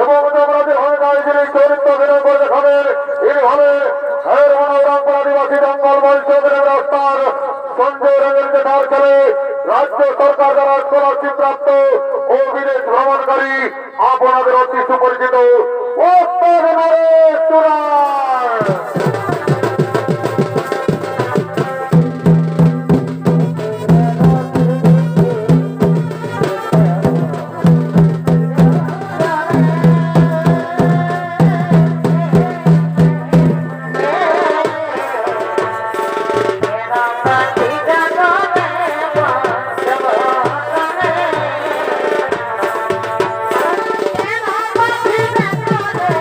এবং যমরাজের ভূমিকায় যিনি চরিত্র অভিনয় করে দেখাবেন ইনি হলেন রামপুর আদিবাসী জঙ্গল মঞ্চের রাস্তার সঞ্জয় রঙের জেঠার ছেলে রাজ্য সরকার দ্বারা স্কলারশিপ প্রাপ্ত ও বিদেশ ভ্রমণকারী আপনাদের অতি সুপরিচিত ওস্তাদ নরেশ চুরায়। Thank you.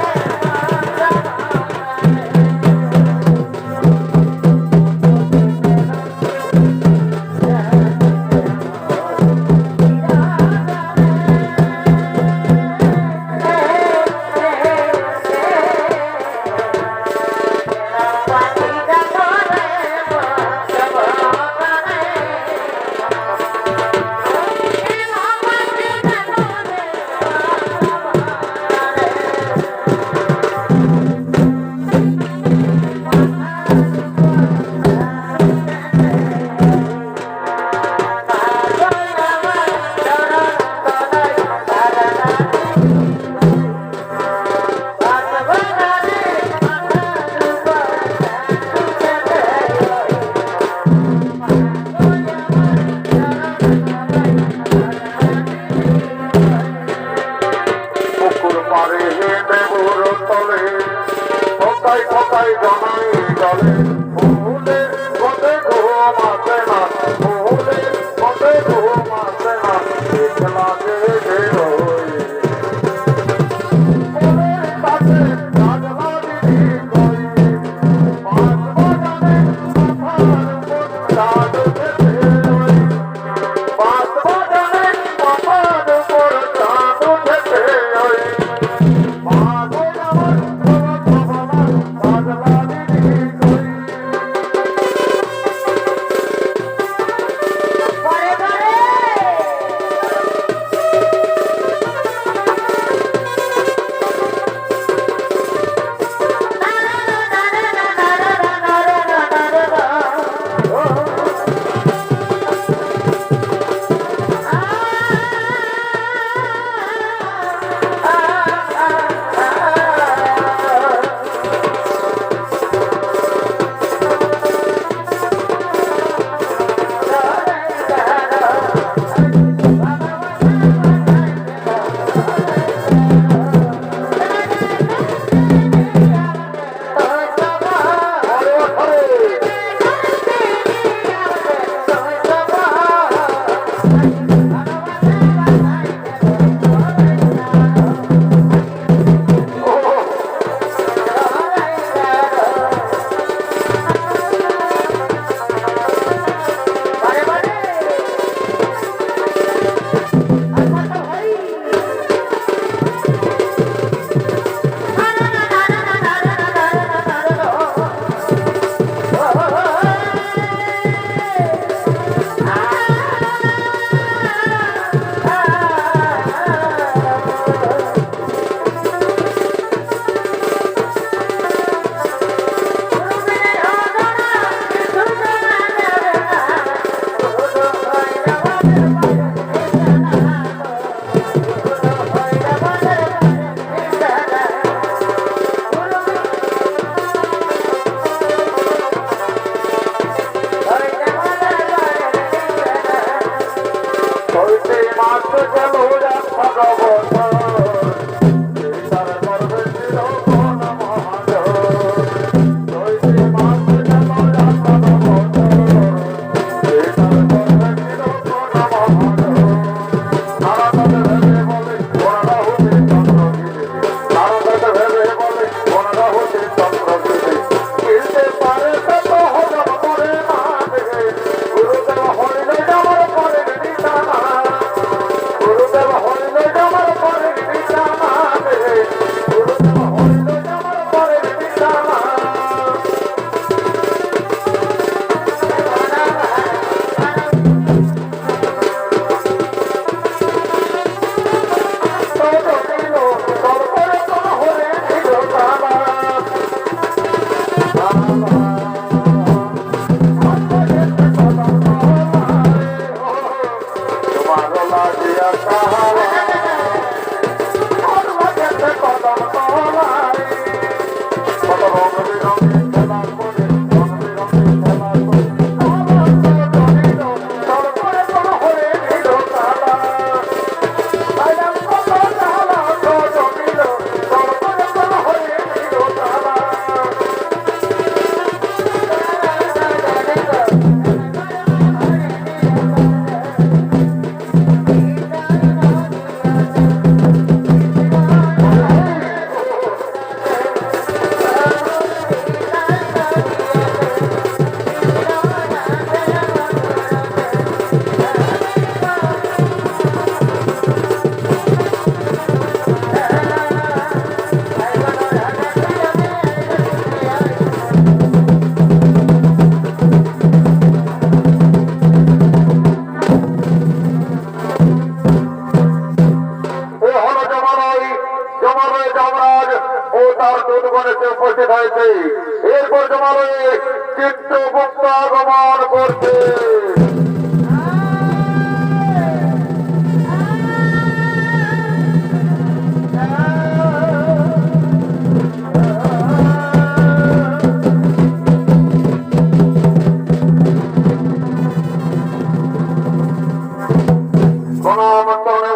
চিত্রগুপ্ত আগমন করছে।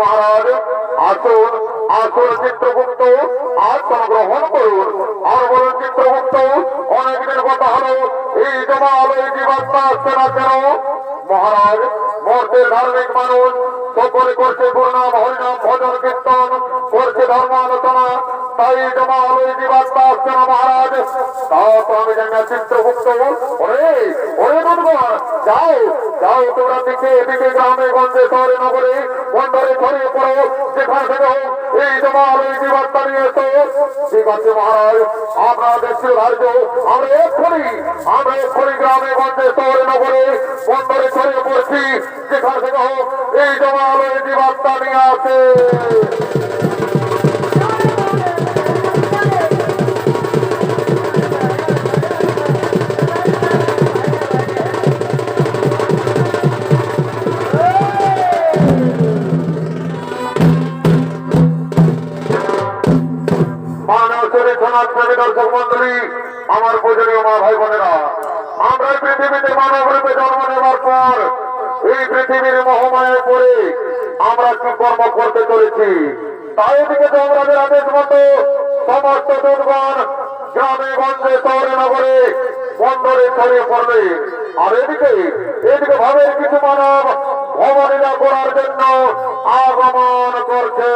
মহারাজ আসুন, আসুন চিত্রগুপ্ত, আসন গ্রহণ করুন। আর বলুন চিত্রগুপ্ত, অনেকদিন কথা হলো এই জমাল এই জীবাত্মা আসছে না কেন? মহারাজ, মর্তের ধার্মিক মানুষ সকলে করছে গুরুনাম হরিনাম ভজন কীর্তন, করছে ধর্ম আলোচনা, তাই জমাল এই জীবাত্মা আসছে না মহারাজ। তা তো আমি জানি না চিত্রগুপ্ত। ওরে ওরে বন্ধুগণ, যাও যাও তোমরা দিকে এদিকে গ্রামে গঞ্জে শহরে নগরে বন্দরে ছড়িয়ে পড়ো, যেখানে থেকে হোক এই জমাল এই জীবাত্মা নিয়ে এসো। ঠিক আছে মহারাজ, আমরা দেখছি ধার্য, আমরা এক্ষুনি গ্রামে গঞ্জে শহরে নগরে বন্দরে ছড়িয়ে পড়ছি, যেখানে থেকে হোক এই জমাল এই জীবাত্মা নিয়ে আসে। দর্শক মন্ডলী, আমার পূজনীয় মা ভাই বোনেরা, আমরা পৃথিবীতে মানব রূপে জন্ম নেবার পর এই পৃথিবীর মহামায়ায় পড়ে আমরা কি কর্ম করতে চলেছি, তাই এদিকে যমরাজের আদেশ মতো সমস্ত দুর্গণ গ্রামে গঞ্জে শহরে নগরে বন্দরে ছড়িয়ে পড়বে। আর এদিকে ভাবের কিছু মানব ভবনীলা করার জন্য আগমন করছে।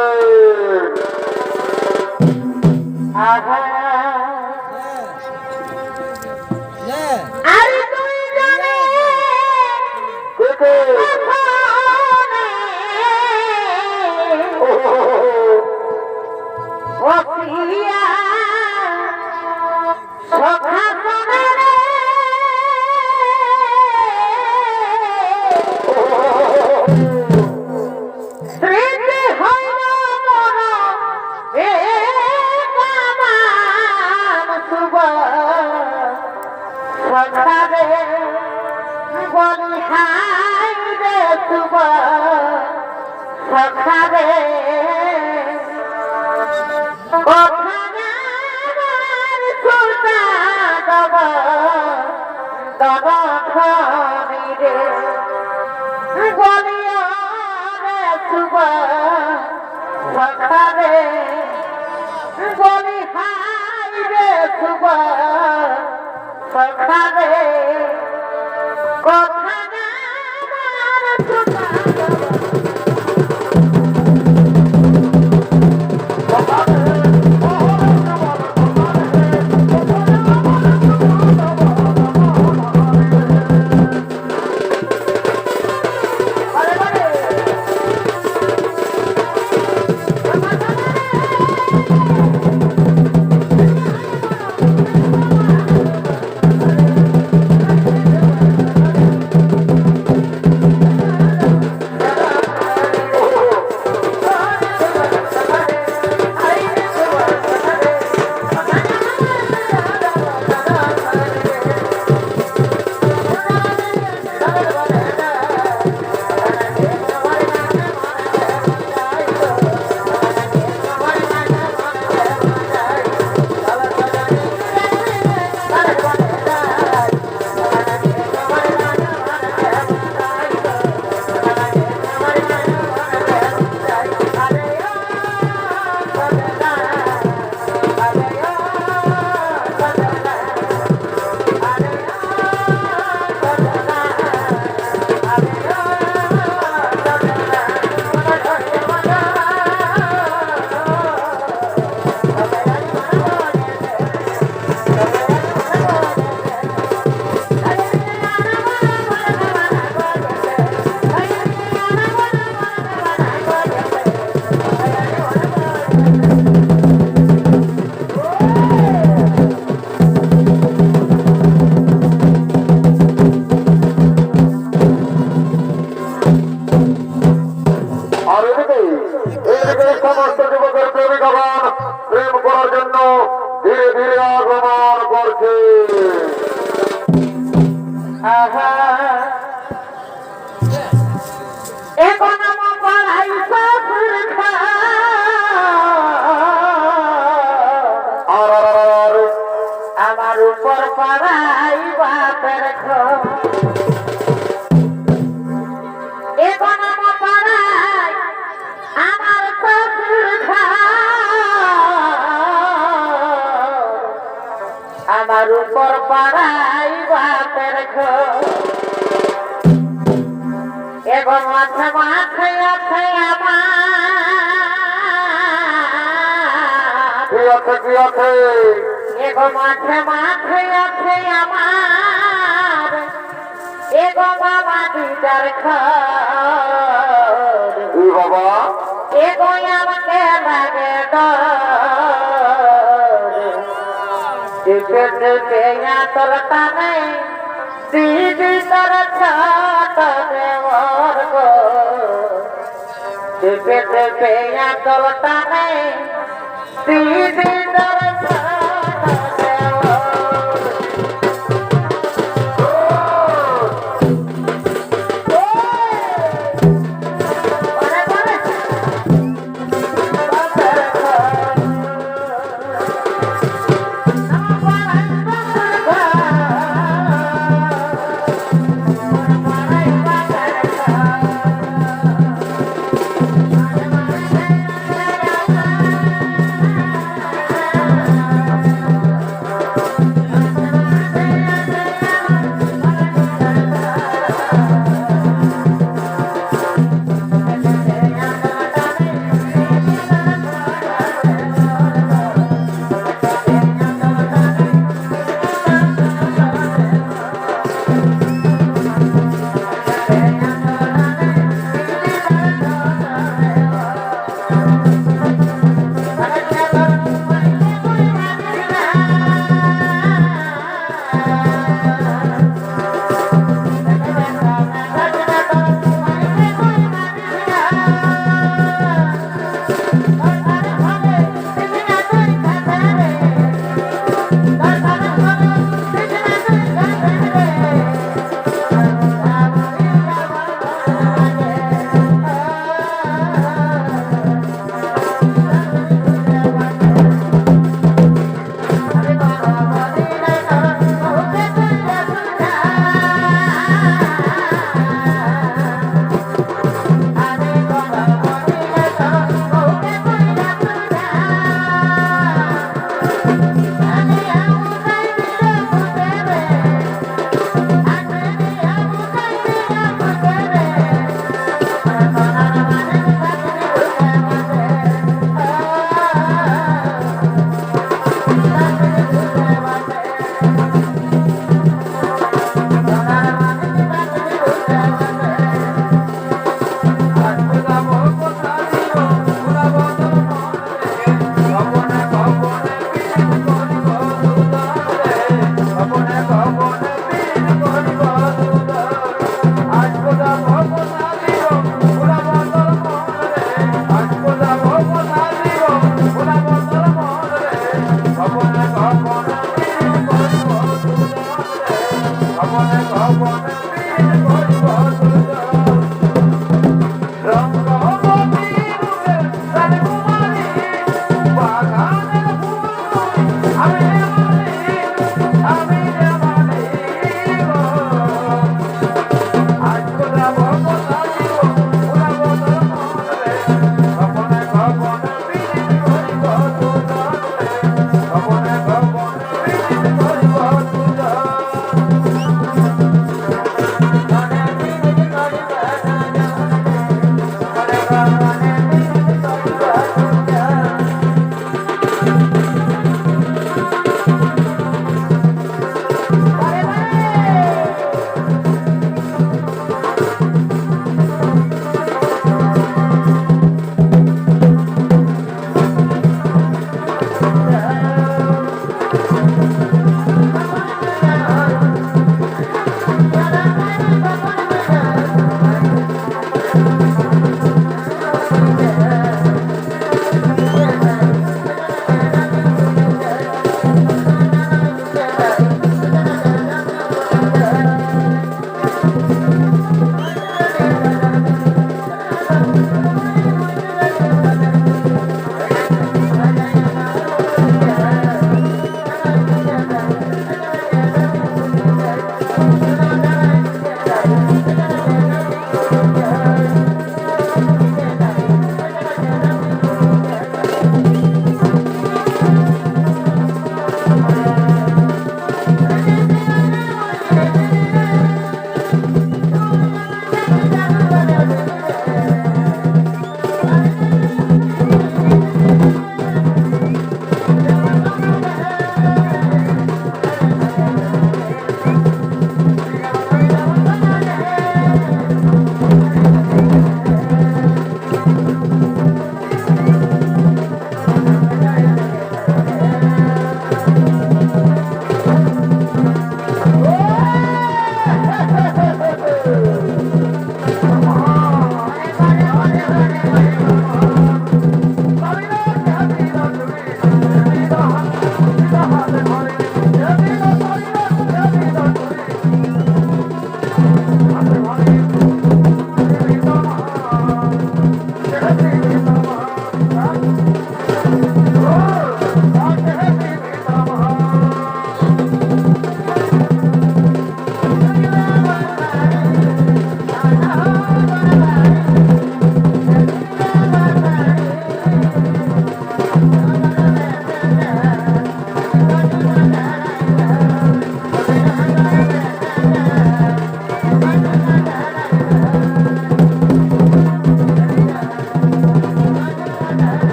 আমার উপর পাড়াই বাতের এবং মাঠে মাঠে আছে আছে এবং মাঠে মাঠে আছে আমার এবং বাবা দিদার বাবা এবং আমাকে লাগে তলটা নেই দিদি তোর ছাট দেওয়ার গো পেয়া তলটা নেই দিদি তোর ছাট দেওয়ার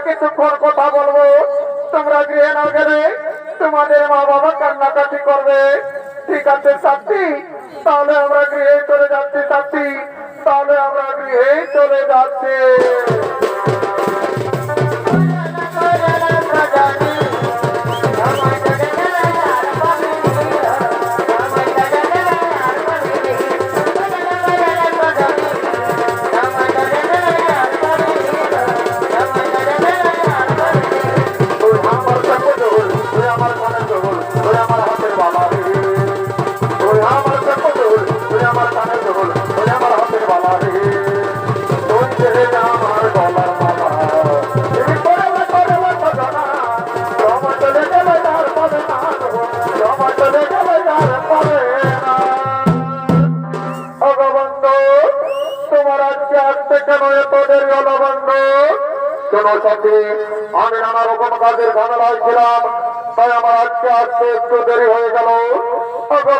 কিছুক্ষণ কথা বলবো। তোমরা গৃহে না গেলে তোমাদের মা বাবা কান্নাকাটি করবে। ঠিক আছে সাথী, তাহলে আমরা গৃহে চলে যাচ্ছি সাথী, তাহলে আমরা গৃহে চলে যাচ্ছি। আমি নানা রকম কাজের ঝামেলায় ছিলাম, তাই আমার আজকে আসতে একটু দেরি হয়ে গেল।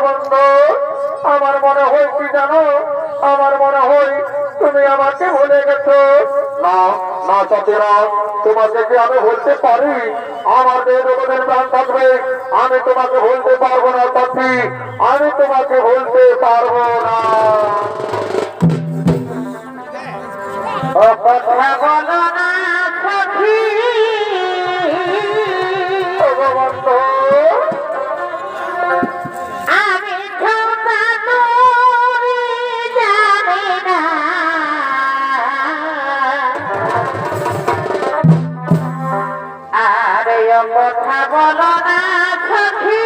বন্ধু, আমার মনে হয় কি জানো, আমার মনে হয় তুমি আমাকে ভুলে গেছো। না না চাচিরা, তোমাকে কি আমি ভুলতে পারি? আমার যে যতদিন প্রাণ থাকবে আমি তোমাকে ভুলতে পারবো না চাচি, আমি তোমাকে ভুলতে পারবো না। কথা বলো না সখী, আমি ছোটা নুরি জানি না, আরে কথা বলো না সখী,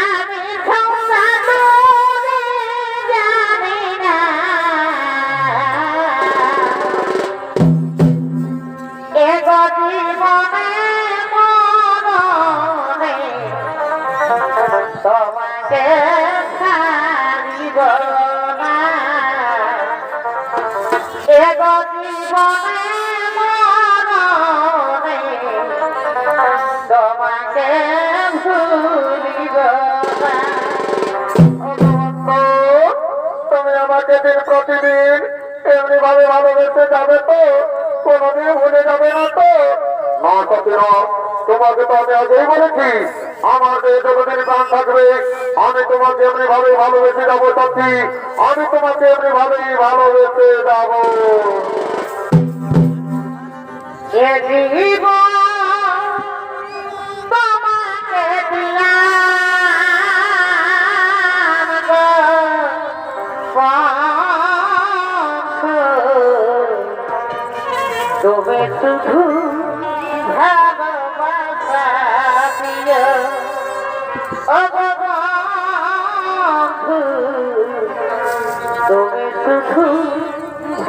আমি ছোটা নুরি জানি না, এগো জীবনে মরণে তোমাকে ছাড়িব না, এগো জীবনে মরণে তোমাকে ভুলিব না। তুমি আমাকে দিন প্রতিদিন এমনি ভাবে ভালোবেসে যাবে তো? কোনদিন ভুলে যাবে না তো? না সতীরা, তোমাকে তো আমি আগেই বলেছি আমার যে যতদিন প্রাণ থাকবে আমি তোমাকে এমনি ভাবে ভালোবেসে যাবো সাথী, আমি তোমাকে এমনি ভাবেই ভালোবেসে যাবো। এ জীবন তোমাকে দিলাম গো বন্ধু, তুমি শুধু ভালোবাসা দিও ও গো বন্ধু, তুমি শুধু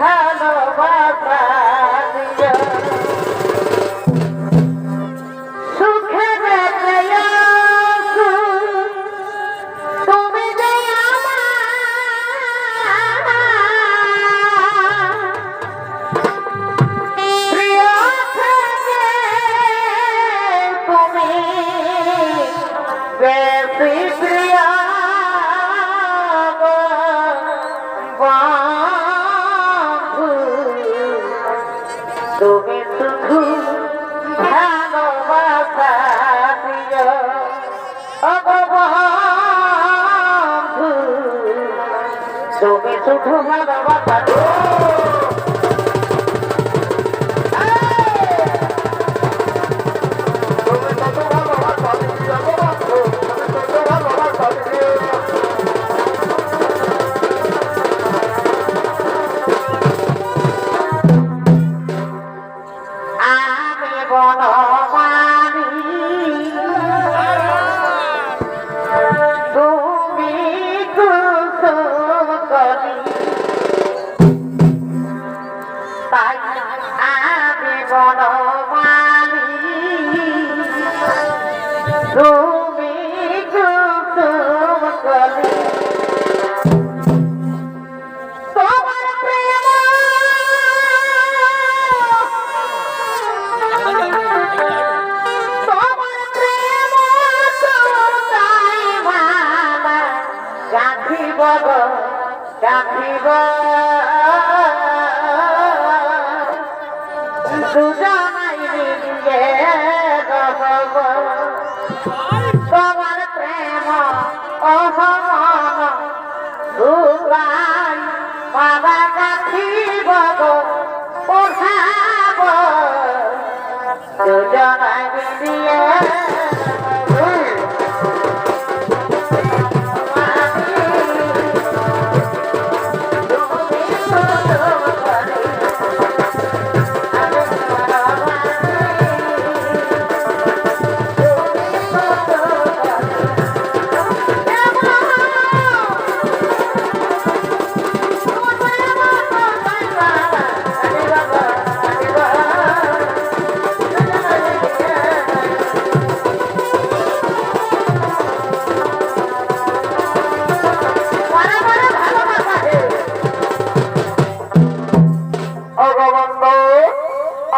ভালোবাসা দিও। সুখে দেখো তুমি যে প্রিয় থাকে, তুমি বেশি প্রিয় গো বন্ধু, তুমি শুধু ভালোবাসা দিও ও গো বন্ধু, তুমি শুধু ভালোবাসা দিও। তুমি কত ভালোবাসা দিও গো বন্ধু, তুমি কত ভালোবাসা দিও। আমি বনমালী, তুমি কুসুম কলি, তাই আমি বনমালী, তুমি কুসুম কলি, তোমার প্রেম তোমার প্রেম তাই ভালা গাঁথিব গো গাঁথিব দুজনাই মিলে রহব তোমার প্রেম অহমান দুলাই বাবা কাঠিব পড়াব দুজনাই মিলিয়ে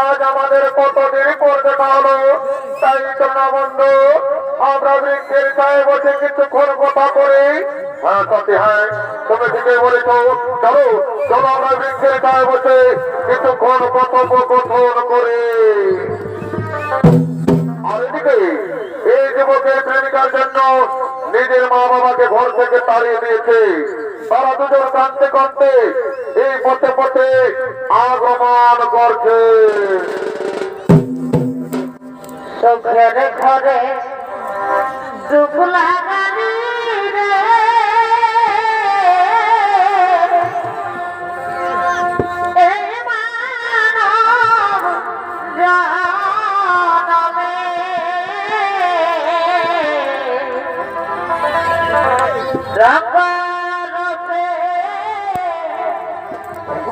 আজ আমাদের কতদিন পর দেখা হলো, তাই তো না বন্ধু আমরা বৃক্ষের ছায় বসে কিছুক্ষণ কথা করি। হ্যাঁ সত্যি, হ্যাঁ তুমি ঠিকই বলেছ। চলো চলো আমরা বৃক্ষের ছায় বসে কিছুক্ষণ কথোপকথন করি। আর এদিকে এই যুবকের প্রেমিকার জন্য নিজের মা বাবাকে ঘর থেকে তাড়িয়ে দিয়েছে। তারা দুজন কাঁদতে কাঁদতে এই পথে পথে আগমন করছে। চোখের ঘরে দুঃখ লাগানি রে এই মানব জনমে রকরতে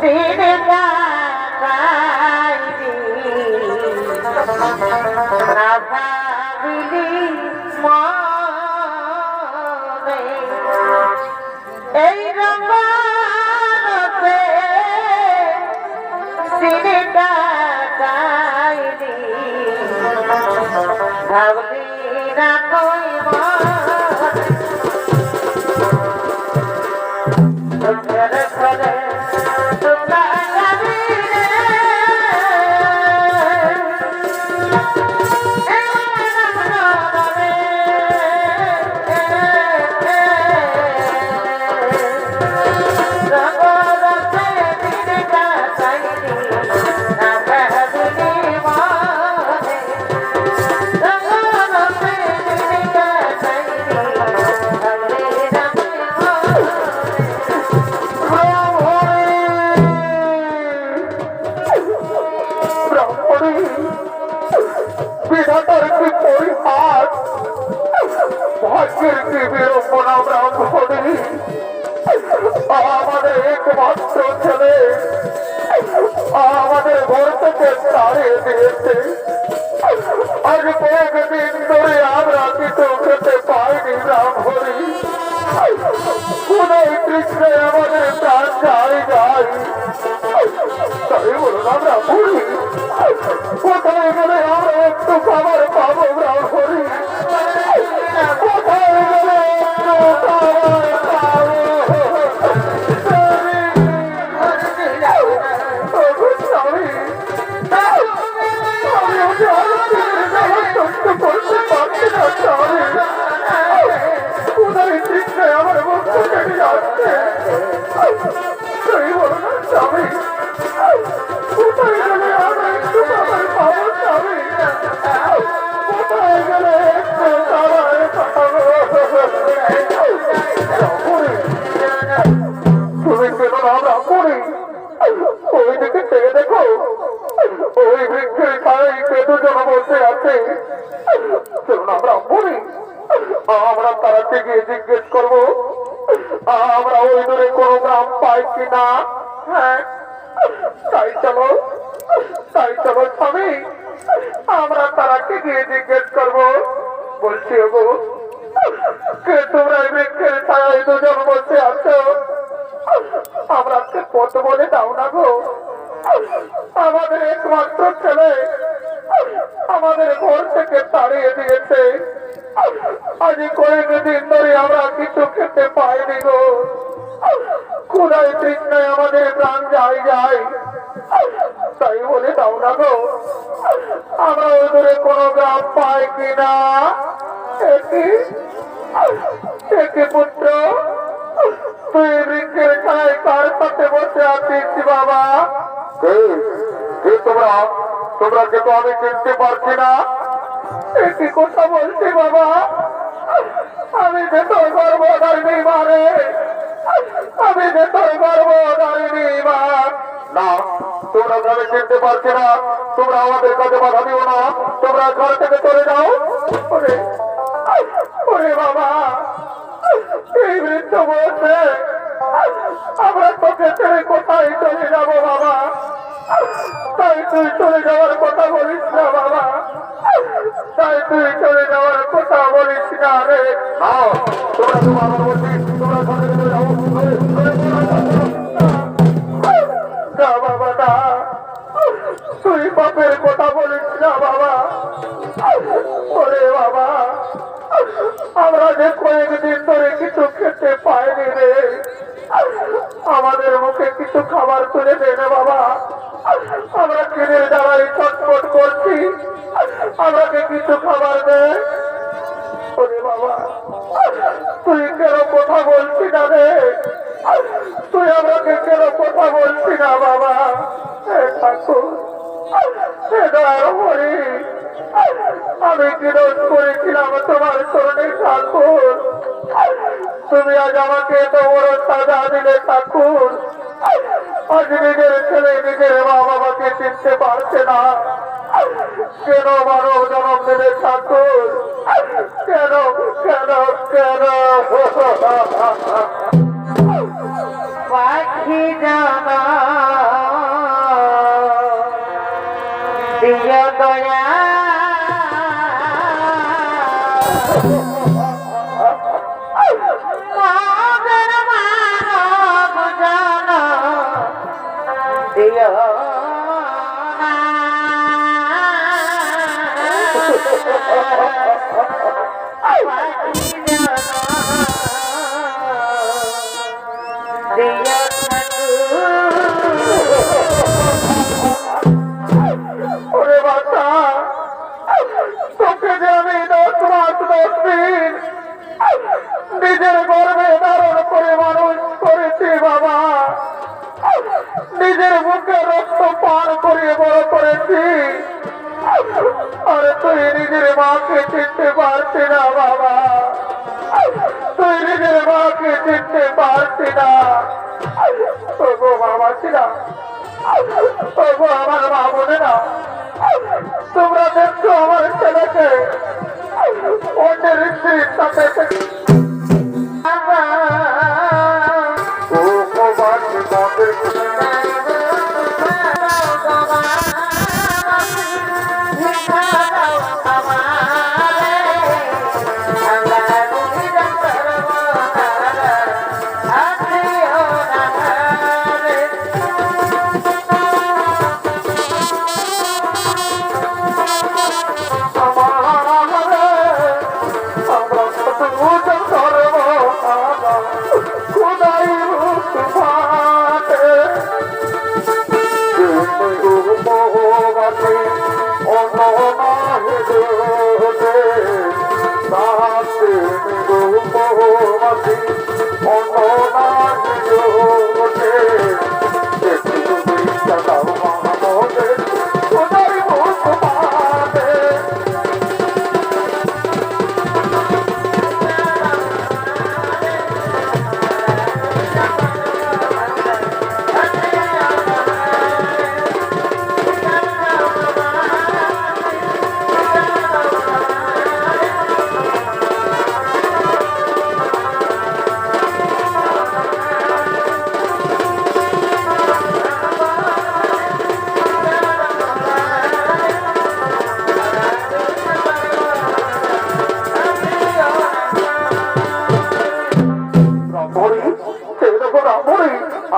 দিন কাটাইবি না ভাবিলি মনে এই রকরতে দিন কাটাইবি ভাবলি না তুই চোখের ঘরে তোলা যাবি বিধাতার কি পরিহাস, ভাগ্যের কি বিড়ম্বনা ব্রাহ্মণী। আমাদের একমাত্র ছেলে আমাদের ঘর থেকে তাড়িয়ে দিয়েছে। আজ কয়েকদিন ধরে আমরা কিছু খেতে পাইনি ব্রাহ্মণী। কোন কৃষ্ণে আমাদের প্রাণ যায় যায়। তাই বলুন আমরা ভুলি কোথায় গেলে আমরা একটু খাবার পাবো ব্রাহ্মণী? কোথায় গেলে একটু খাবার পাবো? আমার মুক্ত কেটে যাচ্ছে। স্বামী কোথায় গেলে আমরা একটু খাবার পাবো? স্বামী কোথায় গেলে একটু খাবার পাবো? তুমি কেন আমরা পড়ি ওই দিকে চেয়ে দেখো, ওই বৃক্ষের ছায় কে দুজন বসে আছে। চলুন আমরা পড়ি, আমরা তারাকে গিয়ে জিজ্ঞেস করবো আমরা ওই দূরে কোনো গ্রাম পাই কিনা। হ্যাঁ তাই চলো স্বামী, আমরা তারাকে গিয়ে জিজ্ঞেস করবো। বলছি ওগো কে তোমরা বৃক্ষের ছায় দুজন বসে আছো, আমরা পথ বলে দাও না গো। আমাদের একমাত্র ছেলে আমাদের ঘর থেকে তাড়িয়ে দিয়েছে। আজ কয়েকদিন ধরে আমরা কিছু খেতে পাইনি গো। কোথায় ঠিক নাই আমাদের প্রাণ যায় যায়, তাই বলে দাও না গো, আমরা ওদের কোনো গ্রাম পাই কিনা। একে পুত্র, তুই বৃক্ষের ছায় কার সাথে বসে আছিস বাবা? কে তোমরা? তোমরা কে তো আমি চিনতে পারছি না। একই কথা বলছি বাবা, আমি যে তোর গর্ভধারিণী মা রে, আমি যে তোর গর্ভধারিণী মা। না, তোমরা আমি চিনতে পারছি না, তোমরা আমাদের কাছে বাধা দিও না, তোমরা ঘর থেকে চলে যাও। ওরে ওরে বাবা, এই বৃদ্ধ বলছে আমরা তোকে ছেড়ে কোথায় চলে যাবো বাবা? তাই তুই চলে যাওয়ার কথা বলিস না বাবা, তাই তুই চলে যাওয়ার কথা বলিস না রে। তোমরা তো বাবা বলছি, তোমরা ঘরে চলে যাও। না বাবা না, তুই বাপের কথা বলিস না বাবা। ওরে বাবা, আমরা যে কয়েকদিন ধরে কিছু খেতে পাইনি রে, আমাদের মুখে কিছু খাবার তুলে দে না বাবা, আমরা খিদের জ্বালাই ছটফট করছি, আমাকে কিছু খাবার দে। ওরে বাবা, তুই কেন কথা বলছি না রে? তুই আমাকে কেন কথা বলছি না বাবা? ঠাকুর, আমি কি দোষ করেছিলাম তোমার চরণে ঠাকুর? তুমি আজ আমাকে এত বড় সাজা দিলে ঠাকুর। আজ নিজের ছেলে নিজের মা বাবাকে চিনতে পারছে না, কেন মানব জন্ম দিলে ঠাকুর? কেন কেন কেন? পাখি জানা দিয় দয়া মগর মানব জানা দিয় না। পাখি জানা দিয় ওরে বাচ্চা, তোকে যে আমি 10 মাস 10 দিন নিজের গর্ভে ধারণ করে মানুষ করেছি বাবা, নিজের মুখে রক্ত পান করিয়ে বড় করেছি, আরে তুই নিজের মাকে চিনতে পারছি না বাবা, তুই নিজের মাকে চিনতে পারছি না। ওগো বাবা ছিলা, ওগো আমার মা বোনেরা, তোমরা দেখছো আমার ছেলেকে অন্যের স্ত্রীর সাথে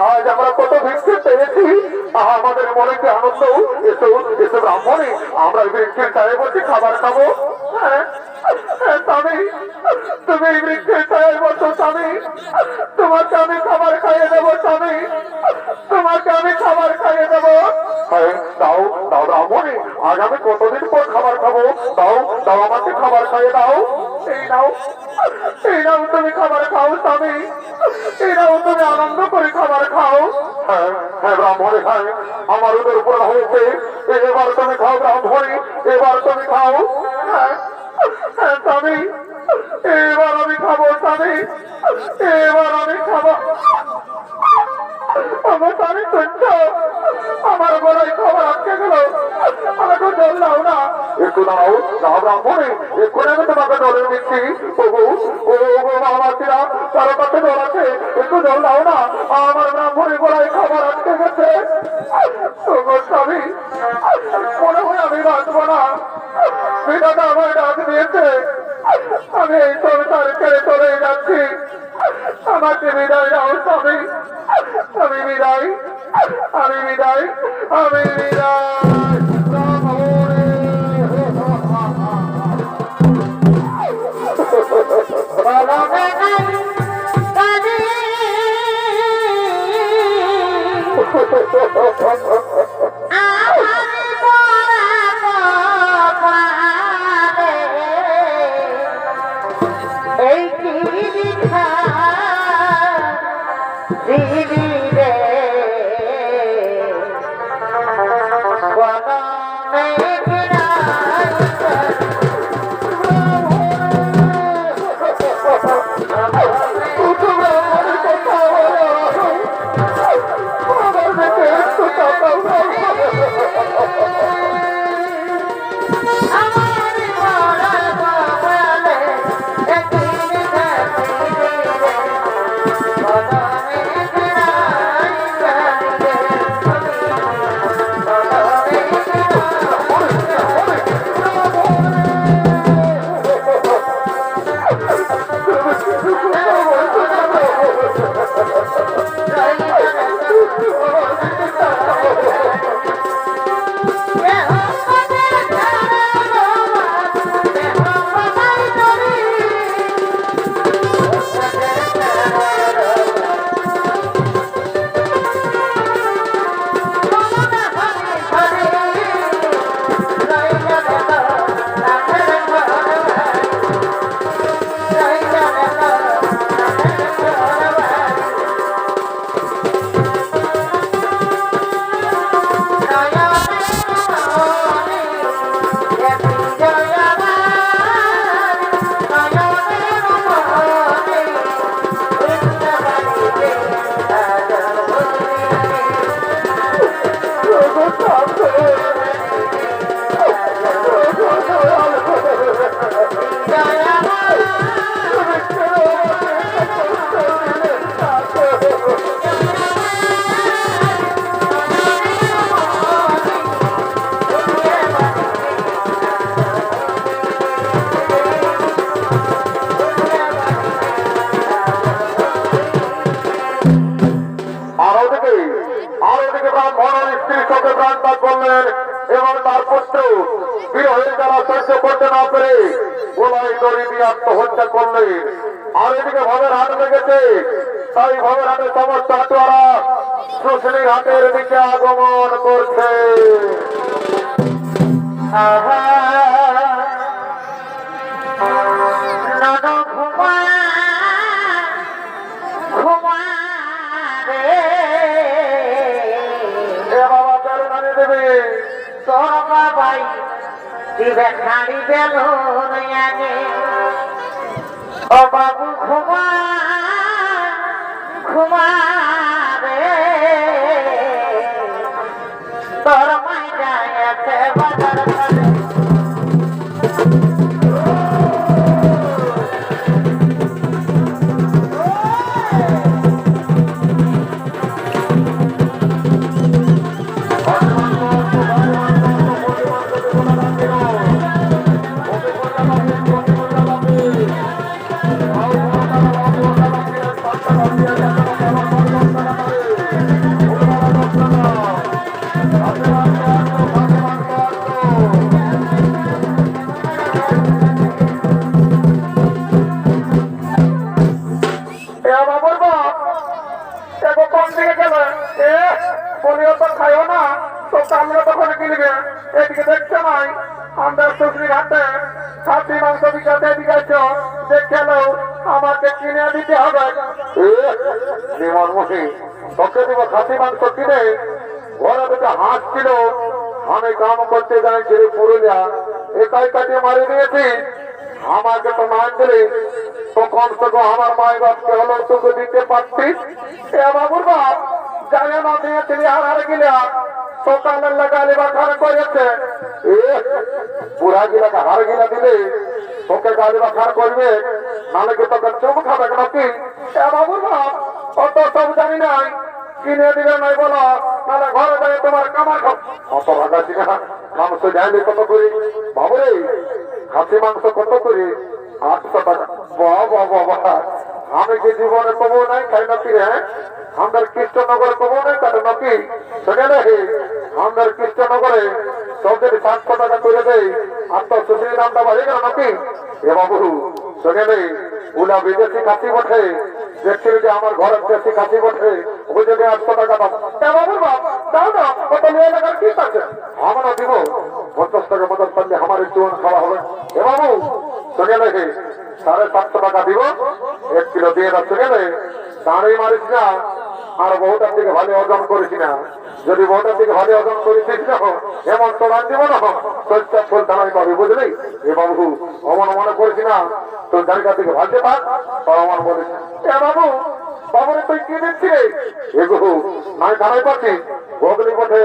আজ আমরা কত ভিক্ষে পেয়েছি, আমাদের মনে কি আনন্দ। এসো এসো ব্রাহ্মণে আমরা এই বৃক্ষের ছায়ে বসে খাবার খাবো। হ্যাঁ স্বামী, তুমি এই বৃক্ষের ছায়ে বসো স্বামী, তোমাকে আমি খাবার খাইয়ে দেবো স্বামী, তোমাকে আমি খাবার খাইয়ে দেবো। হ্যাঁ দাও দাও ব্রাহ্মণে, আজ আমি কতদিন পর খাবার খাবো, দাও দাও আমাকে খাবার খাইয়ে দাও। এই নাও, এই নাও তুমি খাবার খাও স্বামী, এই নাও তুমি আনন্দ করে খাবার খাও। হ্যাঁ হ্যাঁ ব্রাহ্মণে, হ্যাঁ আমার উদর পূরণ হয়েছে, এবার তুমি খাও ব্রাহ্মণে, এবার তুমি খাও। হ্যাঁ হ্যাঁ স্বামী, এবার আমি খাবো স্বামী, এবার আমি খাবো। আমার স্বামী শুনছ, আমার গলায় খাবার আটকে গেল, আমাকে জল দাও না। একটু দাঁড়াও না ব্রাহ্মণে, এক্ষুনি আমি তোমাকে জলের দিচ্ছি। ওগো ওগো মামাসিরা, কারো কাছে জল আছে, একটু জল দাও না, আমার ব্রাহ্মণের গলায় খাবার আটকে গেছে। ওগো স্বামী, মনে হয় আমি বাঁচবো না, বিধাতা আমার ডাক দিয়েছে, আমি এই সংসার ছেড়ে চলে যাচ্ছি, আমাকে বিদায় দাও স্বামী, আমি বিদায়, আমি বিদায়, আমি বিদায়। এবং তার পুত্র বিরহের জ্বালা সহ্য করতে না পেরে গোলায় দড়ি দিয়ে আত্মহত্যা করলেন। আর এদিকে ভবের হাট লেগেছে, তাই ভবের হাটের সমস্ত হাটুয়ারা শুশনির হাটের দিকে আগমন করছে। খাড়ি বেলুন আগে ও বাবু ঘুমা ঘুমা রে তোর মাই যায় বাজার Thank you. দেখছো নাই আমাদের শ্বশুরি ঘাটে খাসি মাংস বিকাতে দিয়েছ দেখে নাও আমাকে কিনে দিতে হবে। নিমনমুখী তোকে দিব খাসি মাংস কিনে। ঘরে দুটো হাঁস ছিল আমি কাম করতে যাই ছেড়ে পুরুলিয়া একাই কাটিয়ে মারি দিয়েছি। আমাকে তো মান দিলি তো কমসে কম আমার মাই বাপকে হলো তোকে দিতে পারতিস। এ বাবুর বাপ জানে না দিয়েছিলি হার গিলা সকালের লাগালি বা খারাপ করেছে। বুড়া গিলাকে হার গিলা দিলে তোকে গালি বা খারাপ করবে নাহলে কি তোকে চুপ খাবে নাকি? এ বাবুর বাপ অত সব জানি নাই কিনে দিবে নাই বলো তাহলে ঘরে যাই তোমার কামার খাও। অত ভাগাছি না মাংস যাইলে কত করে বাবুরে? খাসি মাংস কত করে? 800 টাকা। বাবা বাবা আমি কি জীবনে কবো নাই খাই নাকি রে? আমাদের কৃষ্ণনগরে কবো নাই তাহলে নাকি সেখানে আমাদের কৃষ্ণনগরে সব যদি 700 টাকা করে দেয় আর তো শ্বশুরের দামটা বাড়ে গেল নাকি? এ বাবু সেখানে ওলা বিদেশি খাসি বটে দেখছিল যে আমার ঘরের দেশি খাসি বটে ওই যদি 800 টাকা দাম। বাবুর বাপ দাও না কত নিয়ে টাকার কি আছে? আমরা দিব 50 টাকা মতন পারলে আমার জীবন খাওয়া হবে। এ বাবু সেখানে 750 টাকা দিব 1 কিলো দিয়ে না সেখানে দাঁড়িয়ে মারিস না। আর বহুটার দিকে ভালো অর্জন করেছি না। যদি বহুটার দিকে ভালো অর্জন করেছিস না এমন তো রান দিব না সচ্চা ফুল থানায় পাবি বুঝলি? এ বাবু অমন মনে করেছি না তোর জায়গা থেকে ভালতে পার তো আমার বলিস। এ বাবু বাবুরে তুই কি দিচ্ছি এগুলো নাই থানায় পাচ্ছি বগলি বটে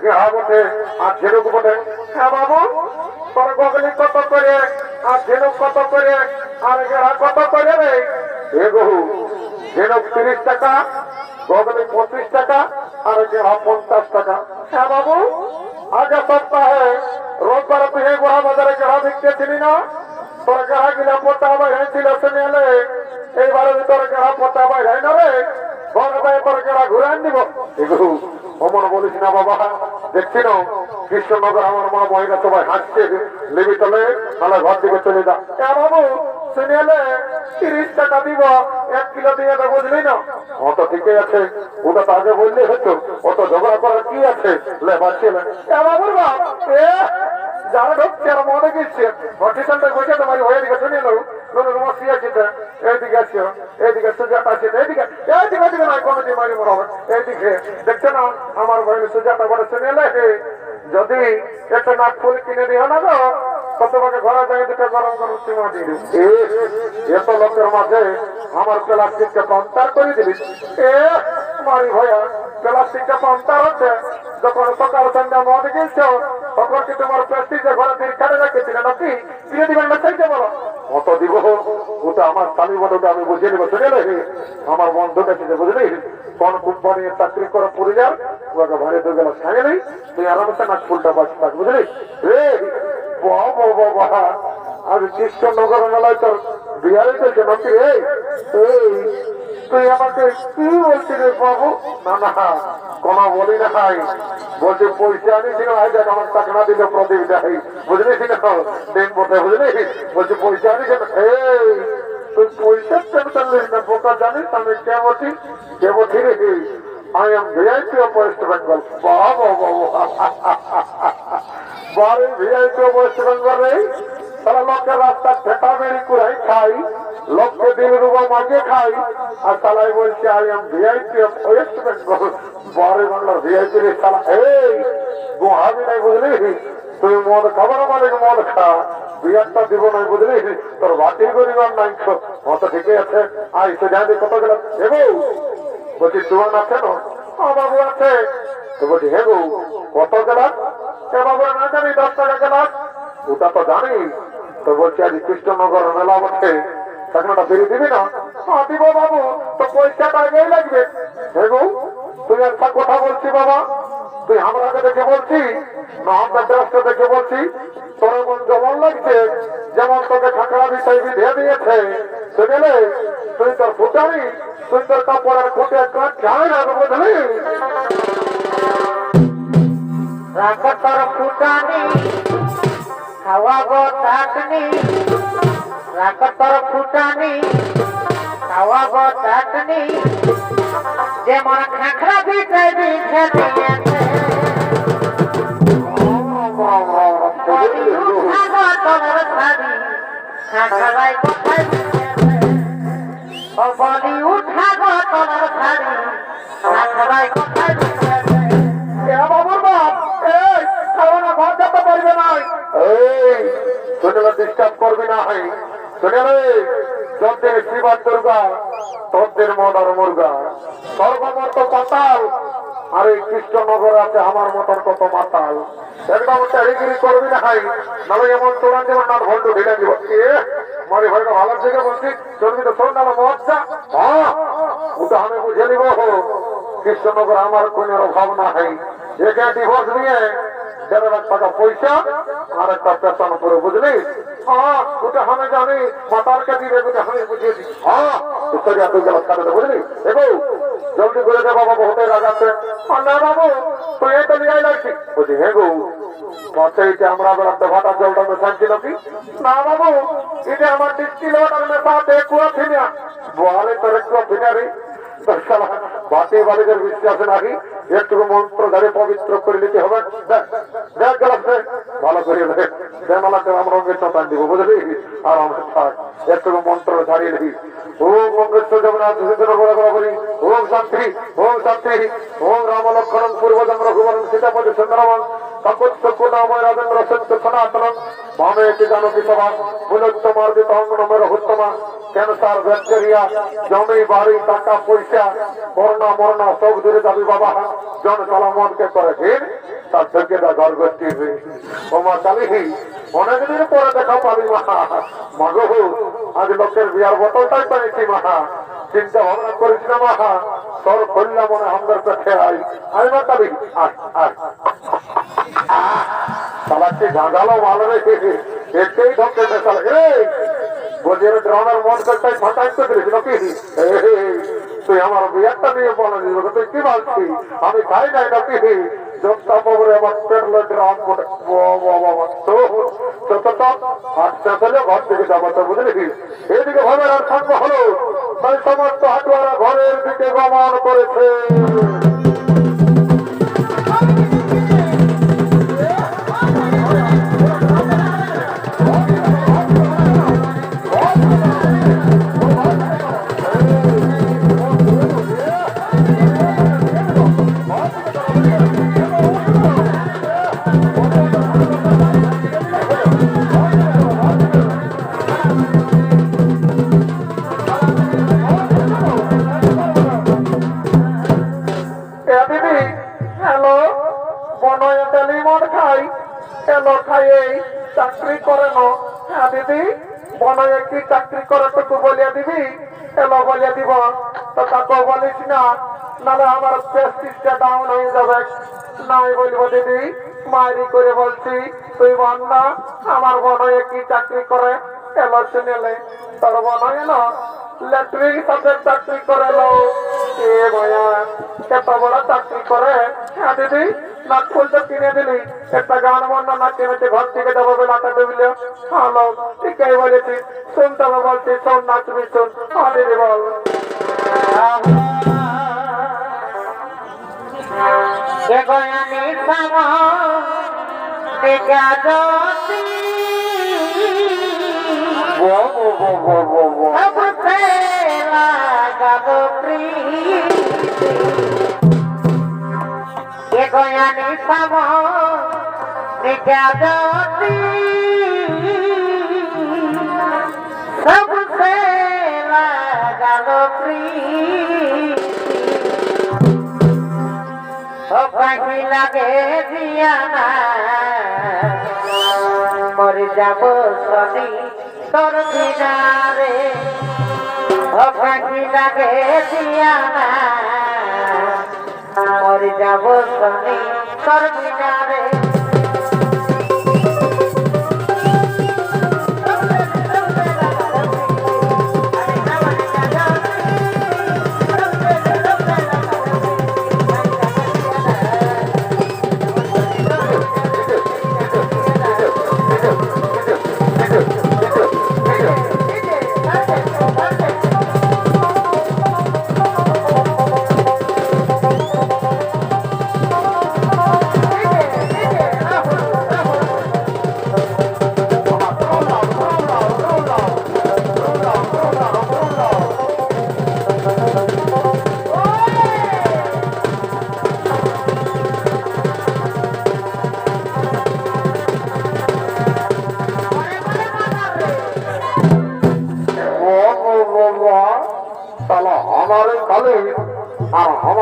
গেহা বটে আর ঝেনুক বটে। হ্যাঁ বাবু তোর বগলি কত করে আর ঝেনুক কত করে আর গেহা কত করে রে? এগুলো ঝেনুক 30 টাকা বগলি 25 টাকা আর গেহা 50 টাকা। হ্যাঁ বাবু আগে সপ্তাহে রোববার তুই গোড়া বাজারে গেহা বিকতেছিলি না? তোর গেহা গিলা পোটা বাইরে ছিল শুনে এলে এইবারে তোর গেহা পোটা বাইরে না রে ঘরে যাই তোর গেহা ঘুরে আন দিব। এগুলো অমন বলিস না বাবা দেখছি না কৃষ্ণনগর আমার মা মহিলা সবাই হাসছে লেবি তলে তাহলে ঘর দিকে চলে যা। বাবু শুনে এলে 30 টাকা দিব 1 কিলো দিয়ে তো বুঝলি না? অত ঠিকই আছে ওটা তো আগে বললে হতো অত ঝগড়া করার কি আছে লে বাচ্চে বাবুর বাপ যারা ঢুকছে আর মনে গেছে ভটিশনটা বসে তোমার হয়ে দিকে শুনে নেব রুমসি আছে এইদিকে আসছো এইদিকে সুজাতা আছে এইদিকে এইদিকে দিকে নয় কমিটি মারি মনে হবে এইদিকে দেখছো না আমার বহিন সুজাতা বলে শুনে এলে যদি একটা নাক ফুল কিনে দিও না গো কত তোমাকে ঘরে যাই দুটো গরম গরম চিমা দিয়ে দিই। এত লোকের মাঝে আমার প্লাস্টিকটা পঞ্চার করে দিবি? মারি ভয়া প্লাস্টিকটা পঞ্চার হচ্ছে যখন সকাল সন্ধ্যা মদ গেছ তখন কি তোমার প্লাস্টিকের ঘরে দিয়ে কাটে রাখেছিল নাকি? কিনে দিবেন না চাইতে বলো? অত দিব ওটা আমার স্বামী বলতে আমি বুঝিয়ে নেবো চলে এলে আমার বন্ধুটা ছিল বুঝলি কোন কোম্পানির চাকরি করা পরিবার ওকে ভাড়ে তো গেল সাঙে নেই তুই আরামসে নাক ফুলটা বাঁচ থাক বুঝলি? বাবা আমি কৃষ্ণনগর মেলায় তোর বিহারে চলছে নাকি রে? তুই আমাকে কি বলছিস বাবু? না না কোনো বলি না ভাই বলছি পয়সা আনিছিল ভাই দেখ আমার টাকা দিলে প্রদীপ দেয় বুঝলিস না দিন পথে বুঝলি? বলছি পয়সা আনিস তুই পয়সার টেনশন নিস না বোকা জানিস আমি কে বলছি কে বলছি রে I am VIP of West Bengal. বারে VIP of West Bengal রে তারা লোকের রাস্তা ঠেটা মেরি কুড়াই খাই লোককে দিল রুবা মাঝে খাই আর তালাই বলছে I am VIP of West Bengal. বারে বাংলার VIP রে তালা এই গোহাবি নাই বুঝলি? তুই মদ খাবার মালিক মদ খা বিয়ারটা দিব নাই বুঝলি? তোর বাটি করিবার নাই অত ঠিকই আছে আই তো জানি কত গেল এগো বলছি তোমার আছে না? বাবু আছে তো বলছি হে গো কত গেলাস? বাবু না জানি 10 টাকা গেলাস ওটা তো জানি তো বলছি আজ কৃষ্ণনগর মেলা বসে টাকাটা ফিরিয়ে দিবি না? দিব বাবু তো পয়সাটা আগেই লাগবে। হে গো তুই একটা কথা বলছি বাবা তুই আমরাকে দেখে বলছি না আমরা দেশটা দেখে বলছি তোর মন যেমন লাগছে যেমন তোকে ঠাকরা বিষয় দিয়ে দিয়েছে সেগুলো তুই তোর ফুটারি তুই তোর কাপড়ের খুঁটে চাই না বুঝলি? তোর ফুটানি খাওয়াবো চাটনি রাখ তোর ফুটানি খাওয়াবো চাটনি যেমন খাখরা পিঠে দিয়েছে বলি উঠাবো তোমার শাড়ি খাখারাই কোথায় ও বলি উঠাবো তোমার শাড়ি খাখারাই কোথায় বাবুর বাপ এই খাওয়ানা ঘর যেতে পারবে না এই শুনে ডিস্টার্ব করবি না হয় শুনে রে যতদিন শিবার দুর্গা ততদিন মদার মুর্গা সর্বমত পাতাল আর এই কৃষ্ণনগর আছে আমার মতন কত মাতাল একদম টেরিগিরি করবি না হয় নাহলে এমন তোরা যেমন না ঘন্টু ঢেলে দিব মারি ভাইটা ভালো থেকে বলছি চলবি তো শোন না মজা হ্যাঁ ওটা আমি বুঝে নিব কৃষ্ণনগর আমার কোন অভাব না হয় একে ডিভোর্স নিয়ে 1.5 লাখ টাকা পয়সা আর একটা পেশন করে বুঝলি হ্যাঁ ওটা আমি জানি মাতারকে দিবে ওটা আমি বুঝিয়ে দিই হ্যাঁ উত্তরিয়া 2 লাখ টাকা বুঝলি দেখো জলদি করে দে বাবা বহুতে রাগাচ্ছে না বাবু তুই এই তো নিয়ে লাগছি বুঝি হ্যাঁ গো পথে এটা আমরা বেড়াতে ভাটার জলটা মেশাচ্ছিল কি না বাবু এটা আমার ডিস্টিল ওয়াটার মেশাতে কুয়া ফিনিয়া বলে তোর কুয়া ফিনারি বাটি বালিদের বিশ্বাসে নাকি একটু মন্ত্র ধরে পবিত্র করে নিতে হবে দেখ গেলাম ভালো করে বেমালাতে আমরা চতান দিব বুঝলি আর আমরা থাক একটু মন্ত্র ছাড়িয়ে নিই ওম মঙ্গেশ্বর জগন্নাথ করি ওম শান্তি ওম শান্তি ওম রাম লক্ষণ পূর্বজম রঘুবরণ সীতাপতি সুন্দরমন সকুনাময় রাজেন্দ্র সত্য সনাতনম মামে একটি জানকী সভা পুনঃমার্জিত অঙ্গনমের উত্তমা ক্যান্সার ব্যাকটেরিয়া জমি বাড়ি টাকা পয়সা করোনা মরনা সব দূরে যাবি বাবা জন সালামনকে করে ফির তার যোগ্যতা ঘর গোষ্ঠী ওমা চালি অনেকদিন পরে দেখা পাবি মাগো আজ লোকের বিয়ার বোতলটাই পেয়েছি চিন্তা ভাবনা করিস না তোর কল্যা মনে আমাদের কাছে আমি না চাবি চালাচ্ছি গাঁজালো ভালো রেখে একটাই ঢোকে মেশাল বলিয়ে ড্রামের মন করতে ফাটাই তো দিলিস নাকি তুই আমার বিয়ারটা নিয়ে বলে দিব তুই কি বলছি আমি খাই নাই নাকি যোগটা পরে আমার পেটলো ড্রাম হাঁটতে চলে ঘর থেকে যাবো তো বুঝলি এদিকে ঘরের আর সঙ্গ হলো তাই সমস্ত হাটুয়ারা ঘরের দিকে গমন করেছে চাকরি করে না হ্যাঁ দিদি বনয়ে কি চাকরি করে তো বলিয়া দিবি এলো বলিয়া দিব তো তাকে বলিস না নাহলে আমার প্রেস্টিজটা ডাউন হয়ে যাবে নাই বলবো দিদি মায়েরি করে বলছি তুই বল না আমার বনয়ে কি চাকরি করে এলো শুনেলে তোর বনয়ে না ল্যাট্রিক সাথে চাকরি করে লো এ ভাইয়া এত বড় চাকরি করে হ্যাঁ দিদি নাক ফুলটা কিনে দিলি একটা গান বন্যা না কিনেছে ঘর থেকে যাবো বেলাটা ডুবলে হ্যালো ঠিকই বলেছি শুনতে হবে বলছি শোন নাচবি শোন হ্যাঁ দিদি বল গয়ানি সাম নিজাদতি সবসে লাগালো ও পাখি লাগে দিয়ানা মরে যাব সনি তোর দিনারে ও পাখি লাগে দিয়ানা মরে যাব সনি তোর দিনারে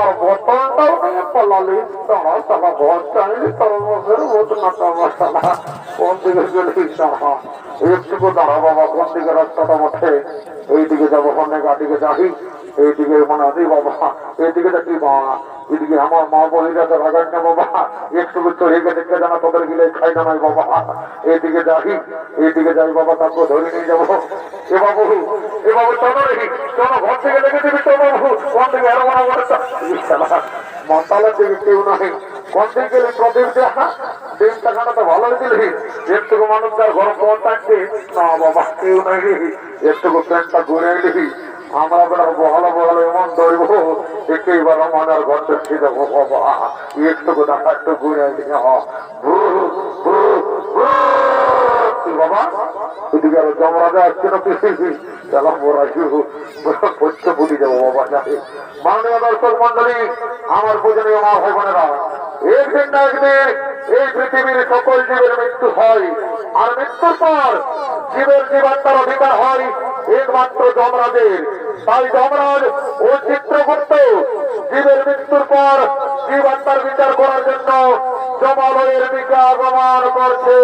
আমার বোতলটাও নিয়ে পালালি তারা সালা ঘর চাইলি তোর মুখের বোতলটা মশলা কোন দিকে গেলি সারা একটুকু দাঁড়া বাবা কোন দিকে রাস্তাটা মধ্যে এইদিকে যাবো অনেক দিকে যাই এইদিকে মনে হয় বাবা এইদিকে দেখি মা এদিকে আমার মা বলিরা তো লাগাই না বাবা একটুকু চলে গেছে জানা তোদের গিলে খাই না নয় বাবা এইদিকে যাই বাবা তারপর ধরে নিয়ে যাবো এ বাবু চলো রে চলো ঘর থেকে দেখে দিবি তো বাবু কোন দিকে আরো মন্তালের দিকে কেউ নয় কোন দিকে গেলে প্রদীপ দেখা দিন টাকাটা তো ভালো দিলি একটুকু মানুষদের ঘর কোন থাকবে না বাবা কেউ নাই একটুকু প্যান্টটা ঘুরে এলি আমরা বেড়া বহালো এমন ধরব একেবার আমার ঘর দেখতে যাবো বাবা একটুকু দেখা একটু ঘুরে এলি বাবা এদিকে আরো জমরাজা আসছে না চলো মোরা পড়তে বুঝে যাবো বাবা মাননীয় দর্শক মন্ডলী আমার পূজনীয় মা ভাই বোনেরা একদিন না একদিন এই পৃথিবীর সকল জীবের মৃত্যু হয় আর মৃত্যুর পর জীবের জীবাত্মার অধিকার হয় একমাত্র যমরাজের তাই যমরাজ ও চিত্রগুপ্ত জীবের মৃত্যুর পর জীবাত্মার বিচার করার জন্য জমালয়ের দিকে আগমন করছে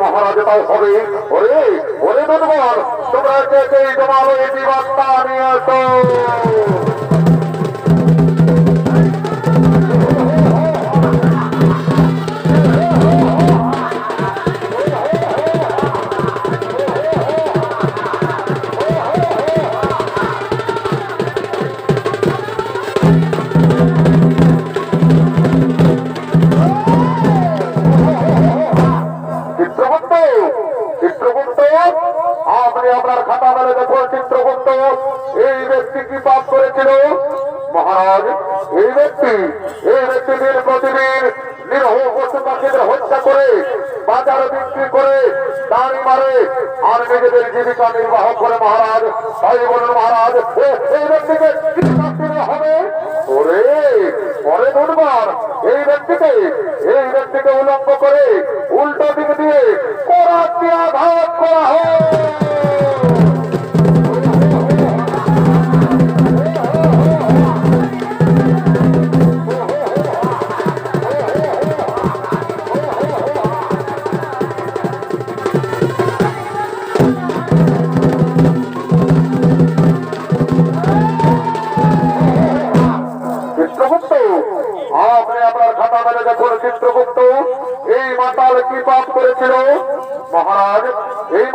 মহারাজ তাও হবে ওরে ওরে দুর্বল তোমরা কে জমালয়ে জীবাত্মা নিয়ে আসো আপনি আপনার খাতা মেলে দেখুন চিত্রগুপ্ত এই ব্যক্তি কি পাপ করেছিল মহারাজ এই ব্যক্তি দিন প্রতিদিন নিরহ পশু পাখিদের হত্যা করে বাজারে বিক্রি করে দাঁড়ি মারে আর নিজেদের জীবিকা নির্বাহ করে মহারাজ তাই বলুন মহারাজ এই ব্যক্তিকে কি শাস্তি দেওয়া হবে ওরে পরে দুর্বার এই ব্যক্তিকে উলঙ্গ করে উল্টো দিক দিয়ে করাত দিয়ে আঘাত করা হয় চিত্রগুপ্ত এই মাতাল কি পাপ করেছিল মহারাজ এই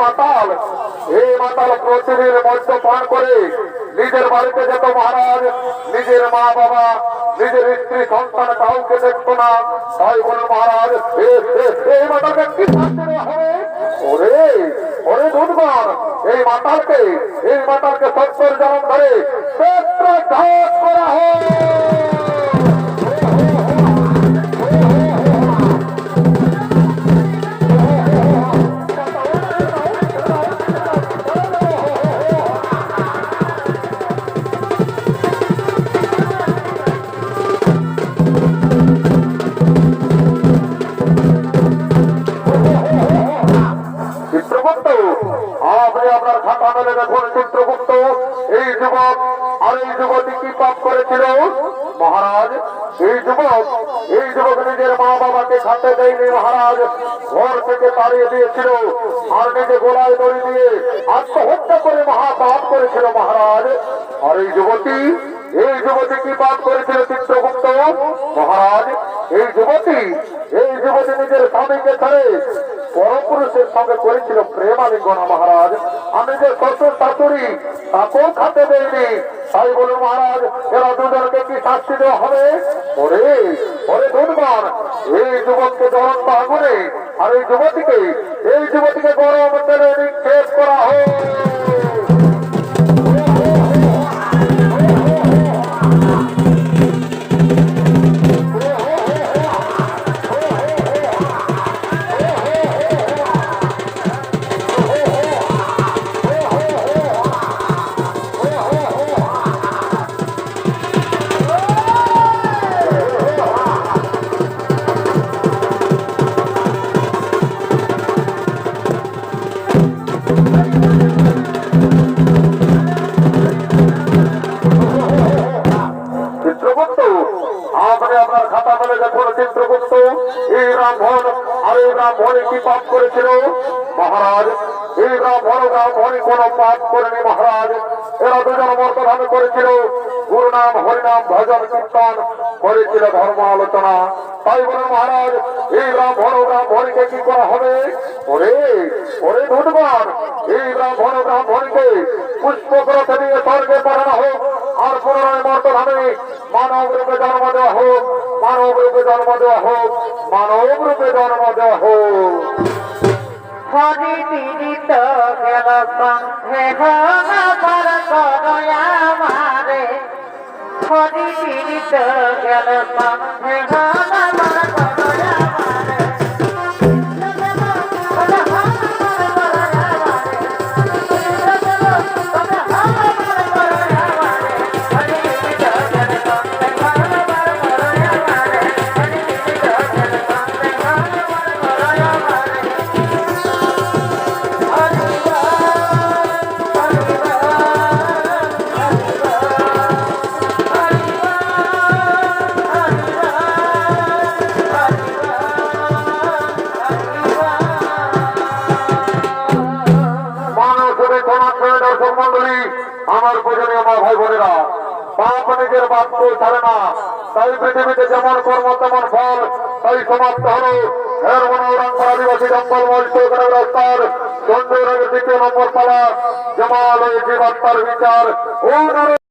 মাতাল প্রতিদিন মদ্যপান করে নিজের বাড়িতে যেত মহারাজ নিজের মা বাবা নিজের স্ত্রী সন্তান কাউকে দেখতো না তাই বলুন মহারাজ এই মাতালকে কি শাস্তি দেওয়া হবে ওরে দুর্বার এই মাতালকে 70 জনম ধরে পেট্রোঘাত করা হয় চিত্রগুপ্ত নিজের মা বাবাকে খাতে দেয়নি মহারাজ, ঘর থেকে তাড়িয়ে দিয়েছিল আর নিজে গোলায় দড়ি দিয়ে আত্মহত্যা করে মহাপাপ করেছিল মহারাজ। আর এই যুবতী কি পাপ করেছিল চিত্রগুপ্ত মহারাজ? এই যুবতী নিজের স্বামীকে ছেড়ে পরপুরুষের সঙ্গে করেছিল প্রেমালিঙ্গন মহারাজ। আমি যে শ্বশুর শাশুড়ি তাকেও খাতে দেয়নি। তাই বলুন মহারাজ, এরা দুজনকে কি শাস্তি দেওয়া হবে? ওরে ওরে দুর্গণ, এই যুবককে জ্বলন্ত আগুনে আর এই যুবতীকে গরম তেলে নিক্ষেপ করা হোক। চিত্রগুপ্ত, আপনি আপনার খাতা বলে দেখুন চিত্রগুপ্ত, এই ব্রাহ্মণী কি পাপ করেছিল মহারাজ? এই ব্রাহ্মণী কোন পাপ করেনি মহারাজ। এরা দুজন মর্তধামে করেছিল গুরু নাম হরিনাম ভজন কীর্তন করেছিল, ধর্ম আলোচনা। তাই বলুন মহারাজ, এই ব্রাহ্মণীকে কি করা হবে? ওরে ওরে ধুটগণ, এই ব্রাহ্মণীকে পুষ্পগ্রথ দিয়ে স্বর্গে পাঠানো হোক আর পুনরায় মর্তধামে মানব রূপে জন্ম দেওয়া হোক। হরি পীড়িত গেল সন্ধে হর করয়া মারে, হরি পীড়িত গেল সন্ধে হর করয়া মারে। আমার পূজনীয় মা ভাই বোনেরা, পাপ নিজের বাপকে ছাড়ে না। তাই পৃথিবীতে যেমন কর্ম তেমন ফল। তাই সমাপ্ত হলো আদিবাসী জঙ্গল মঞ্চ রাস্তার সঞ্জয় রায়ের 2য় নম্বর পালা জমাল জীবাত্মার বিচার।